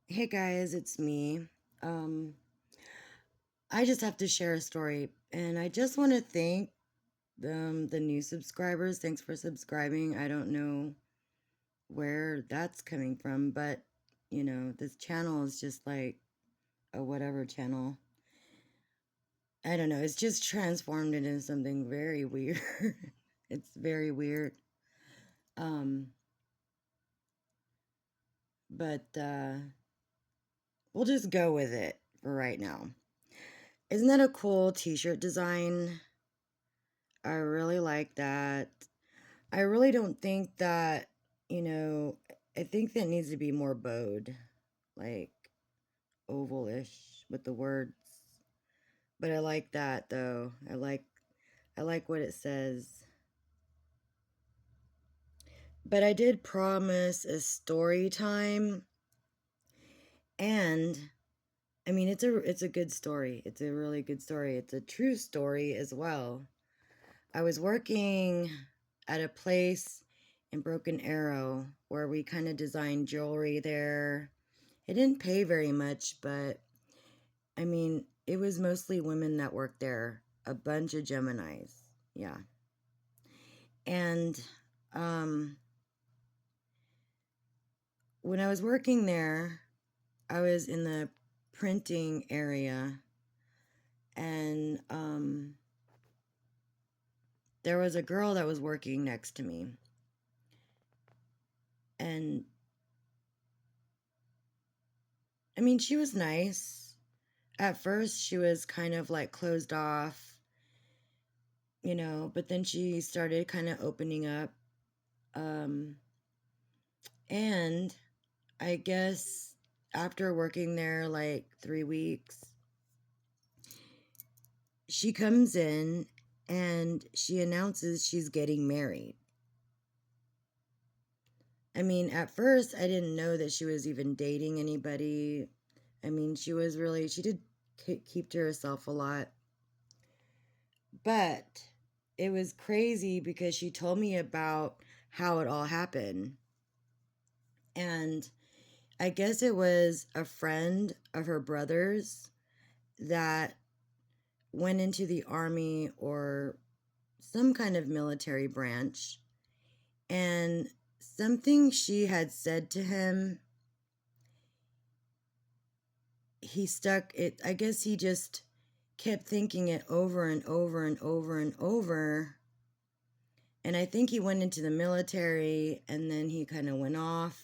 Hey guys, it's me. Um, I just have to share a story, and I just want to thank the new subscribers. Thanks for subscribing. I don't know where that's coming from, but this channel is just like a whatever channel. I don't know. It's just transformed into something very weird. It's very weird. Um, but we'll just go with it for right now. Isn't that a cool t-shirt design? I really like that. I really don't think that, you know, I think that needs to be more bowed, like ovalish with the words. But I like that though. I like what it says. But I did promise a story time, and I mean it's a good story. It's a really good story. It's a true story as well. I was working at a place in Broken Arrow where we kind of designed jewelry there. It didn't pay very much, but I mean, it was mostly women that worked there, a bunch of Geminis. Yeah. And um, when I was working there, I was in the printing area, and there was a girl that was working next to me. And I mean, she was nice. At first, she was kind of like closed off, but then she started kind of opening up. Um, and I guess after working there like 3 weeks, she comes in and she announces she's getting married. I mean, at first, I didn't know that she was even dating anybody. I mean, she did keep to herself a lot. But it was crazy because she told me about how it all happened. And I guess it was a friend of her brother's that went into the army or some kind of military branch. And something she had said to him, he stuck it. I guess he just kept thinking it over and over and over and over. And I think he went into the military and then he kind of went off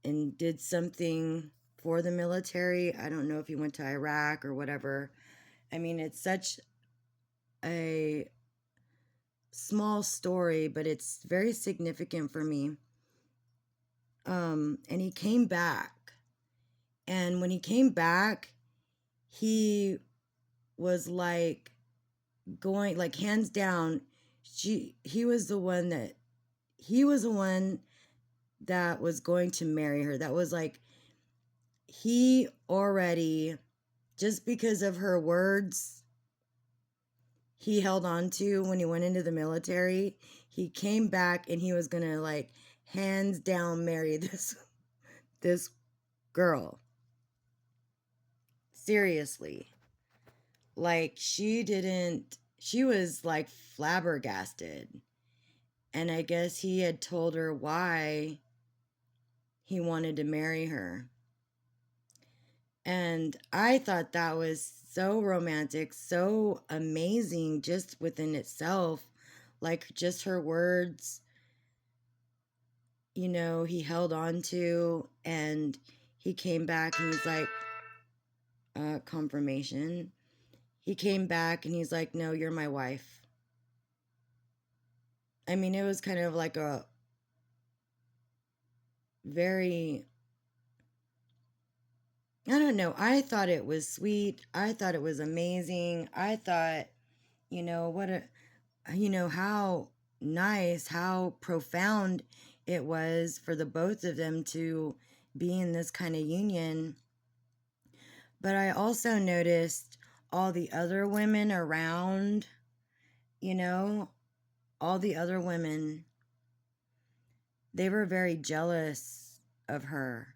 and did something for the military. I don't know if he went to Iraq or whatever. I mean, it's such a small story, but it's very significant for me. And he came back. And when he came back, he was like going like hands down. He was the one that was going to marry her. That was like he already, just because of her words he held on to when he went into the military, he came back and he was gonna like hands down marry this girl. Seriously. Like she was like flabbergasted. And I guess he had told her why he wanted to marry her. And I thought that was so romantic, so amazing just within itself. Like just her words, he held on to, and he came back and he's like, confirmation. He came back and he's like, no, you're my wife. I mean, it was kind of like a very, I don't know. I thought it was sweet. I thought it was amazing. I thought, what a, how nice, how profound it was for the both of them to be in this kind of union. But I also noticed all the other women around, you know, all the other women, they were very jealous of her.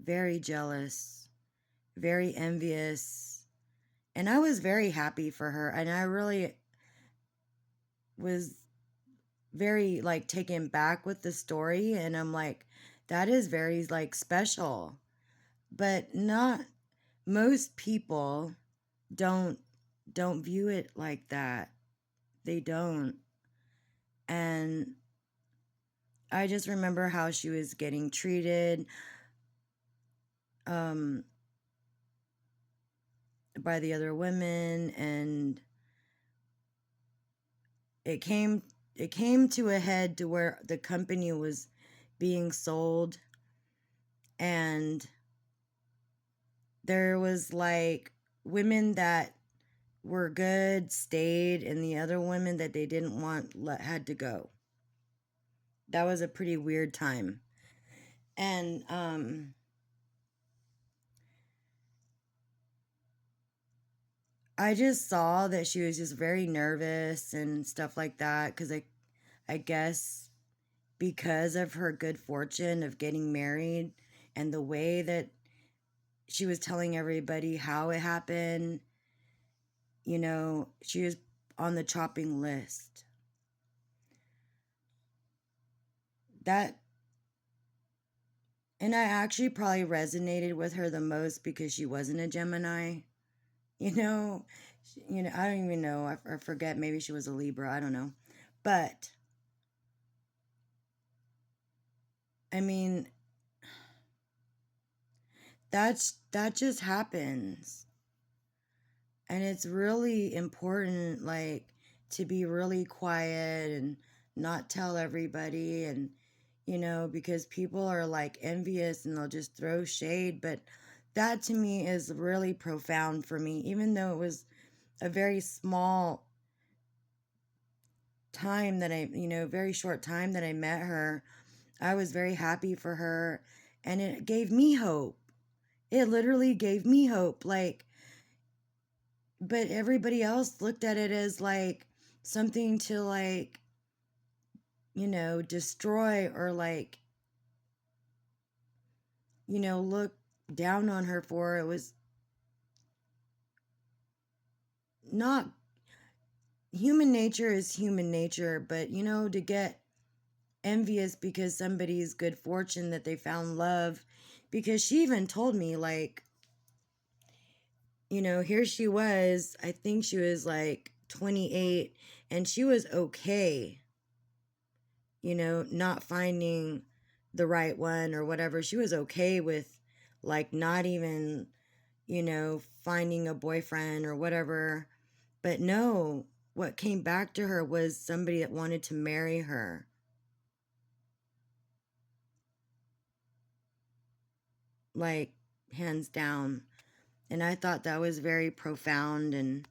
very jealous, very envious. And I was very happy for her. And I really was very like taken back with the story. And I'm like, that is very like special. But not most people don't view it like that. They don't. And I just remember how she was getting treated um, by the other women, and it came to a head to where the company was being sold, and there was like women that were good stayed, and the other women that they didn't want had to go. That was a pretty weird time. And I just saw that she was just very nervous and stuff like that, because I guess because of her good fortune of getting married and the way that she was telling everybody how it happened, she was on the chopping list. That, and I actually probably resonated with her the most because she wasn't a Gemini. You know, I don't even know. I forget. Maybe she was a Libra. I don't know. But I mean, that just happens. And it's really important, like, to be really quiet and not tell everybody, and because people are like envious and they'll just throw shade. But that to me is really profound for me, even though it was a very small time that very short time that I met her. I was very happy for her, and it gave me hope. It literally gave me hope. Like, but everybody else looked at it as like something to like, destroy, or like, look down on her for. It was not, human nature is human nature, but to get envious because somebody's good fortune that they found love. Because she even told me, like, here she was, I think she was like 28, and she was okay, not finding the right one or whatever. She was okay with like not even, finding a boyfriend or whatever. But no, what came back to her was somebody that wanted to marry her. Like, hands down. And I thought that was very profound. And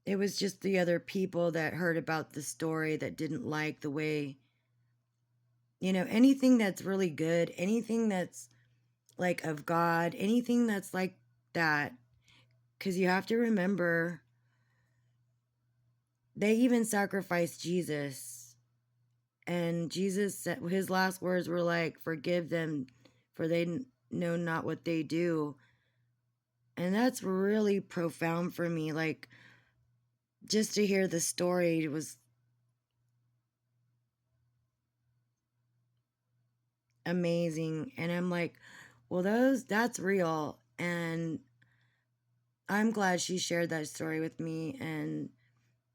it was just the other people that heard about the story that didn't like the way, anything that's really good, anything that's like of God, anything that's like that. Because you have to remember, they even sacrificed Jesus. And Jesus said, his last words were like, forgive them, for they know not what they do. And that's really profound for me. Like, just to hear the story was amazing. And I'm like, well, that's real. And I'm glad she shared that story with me. And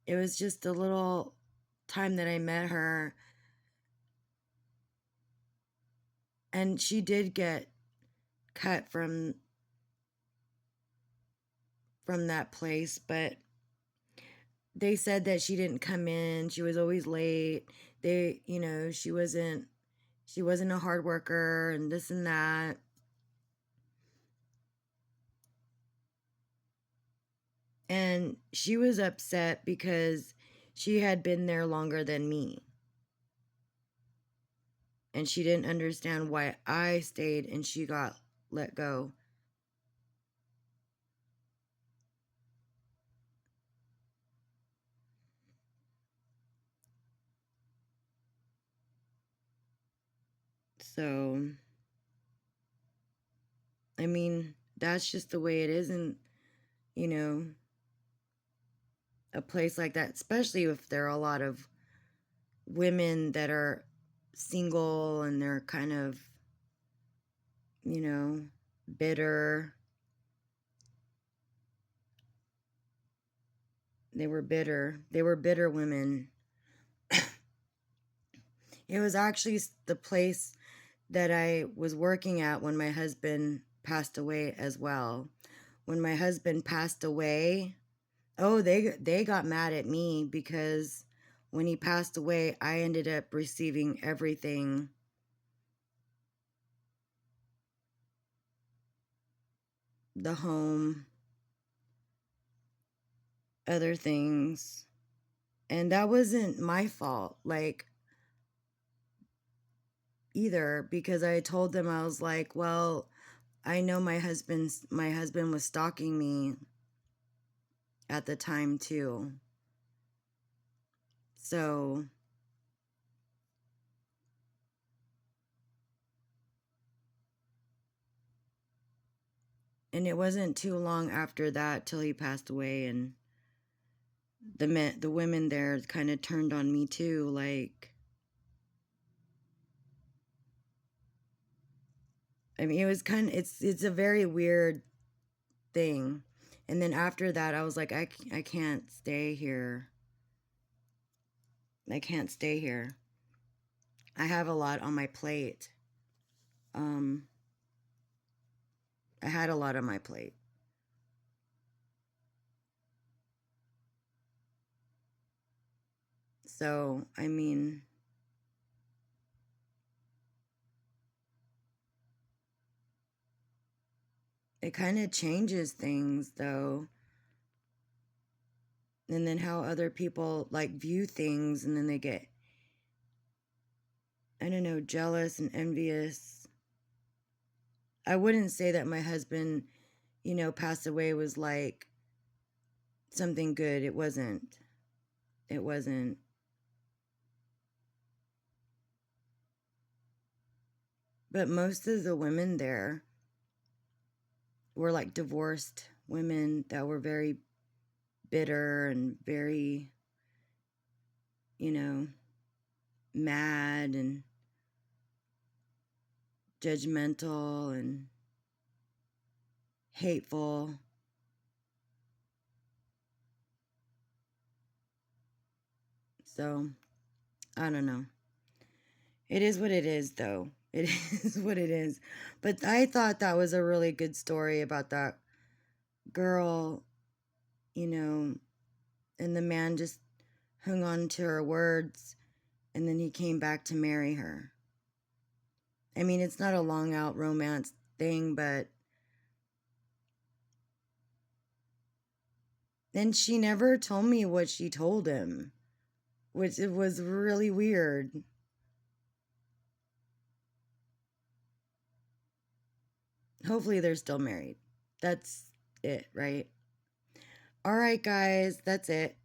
it was just a little time that I met her. And she did get cut from that place, but they said that she didn't come in. She was always late. She wasn't a hard worker and this and that. And she was upset because she had been there longer than me. And she didn't understand why I stayed and she got let go. So I mean, that's just the way it is in, you know, a place like that, especially if there are a lot of women that are single and they're kind of, you know, bitter. They were bitter. They were bitter women. It was actually the place that I was working at when my husband passed away as well. When my husband passed away, oh, they got mad at me because when he passed away, I ended up receiving everything. The home, other things. And that wasn't my fault, like, either, because I told them, I was like, well, I know my husband was stalking me at the time too. So, and it wasn't too long after that till he passed away, and the women there kind of turned on me too, like, I mean, it was kind of, it's a very weird thing. And then after that, I was like, I can't stay here. I can't stay here. I have a lot on my plate. Um, I had a lot on my plate. So, I mean, it kind of changes things though. And then how other people like view things, and then they get, I don't know, jealous and envious. I wouldn't say that my husband, passed away was like something good. It wasn't. It wasn't. But most of the women there were like divorced women that were very bitter and very, you know, mad and judgmental and hateful. So, I don't know. It is what it is, though. It is what it is. But I thought that was a really good story about that girl, you know, and the man just hung on to her words, and then he came back to marry her. I mean, it's not a long out romance thing, but then she never told me what she told him, which it was really weird. Hopefully they're still married. That's it, right? All right, guys, that's it.